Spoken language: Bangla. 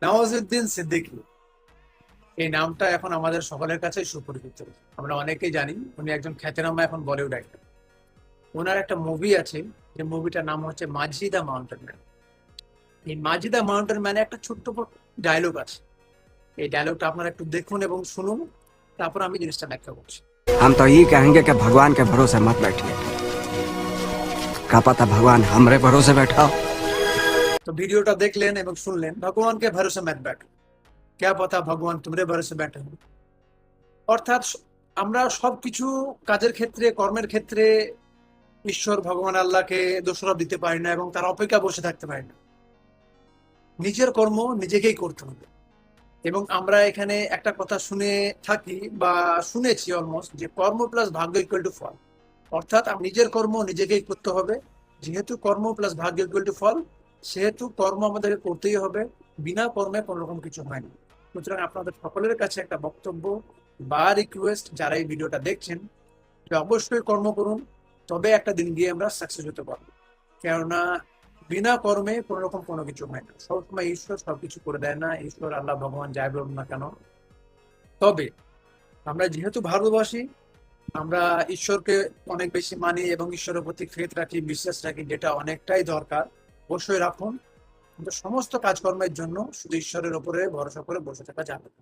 নওয়াজউদ্দিন সিদ্দিকী, এই নামটা এখন আমাদের সকলের কাছে সুপরিচিত। আমরা অনেকেই জানি উনি একজন খ্যাতনামা এখন বলিউড অ্যাক্টর। ওনার একটা মুভি আছে, যে মুভিটার নাম হচ্ছে মাঝি দ্য মাউন্টেন ম্যান। এই মাঝি দ্য মাউন্টেন ম্যানে একটা ছোট্ট ডায়লগ আছে। এই ডায়লগটা আপনারা একটু দেখুন এবং শুনুন, তারপর আমি জিনিসটা ব্যাখ্যা করছি। हम तो ये कहेंगे कि भगवान के भरोसे मत बैठिए। का पता भगवान हमरे भरोसे बैठा हो। তো ভিডিওটা দেখলেন এবং শুনলেন, ভগবানকে ভরসা মত बैठ, क्या पता भगवान तुम्हारे भरोसे बैठे हो। অর্থাৎ আমরা সবকিছু, কাজের ক্ষেত্রে, কর্মের ক্ষেত্রে ঈশ্বর ভগবান আল্লাহকে দোষারোপ দিতে পারি না এবং তার অপেক্ষা বসে থাকতে পারি না। নিজের কর্ম নিজেকেই করতে হবে। এবং আমরা এখানে একটা কথা শুনে থাকি বা শুনেছি অলমোস্ট, যে কর্ম প্লাস ভাগ্য ইকুয়াল টু ফল। অর্থাৎ নিজের কর্ম নিজেকেই করতে হবে। যেহেতু কর্ম প্লাস ভাগ্য ইকুয়াল টু ফল, সেহেতু কর্ম আমাদেরকে করতেই হবে। বিনা কর্মে কোনো রকম কিছু হয় না। সুতরাং আপনাদের সকলের কাছে একটা বক্তব্য বা রিকোয়েস্ট, যারা এই ভিডিওটা দেখছেন, যে অবশ্যই কর্ম করুন, তবে একটা দিন গিয়ে আমরা সাকসেস হতে পারবো। কেননা বিনা কর্মে কোনো রকম কোনো কিছু হয় না। সবসময় ঈশ্বর সবকিছু করে দেয় না, ঈশ্বর আল্লাহ ভগবান যাই বলুন না কেন। তবে আমরা যেহেতু ভারতবাসী, আমরা ঈশ্বরকে অনেক বেশি মানি এবং ঈশ্বরের প্রতি ফেথ রাখি, বিশ্বাস রাখি, যেটা অনেকটাই দরকার। অবশ্যই রাখুন, কিন্তু সমস্ত কাজকর্মের জন্য শুধু ঈশ্বরের উপরে ভরসা করে বসে থাকা যাবে না।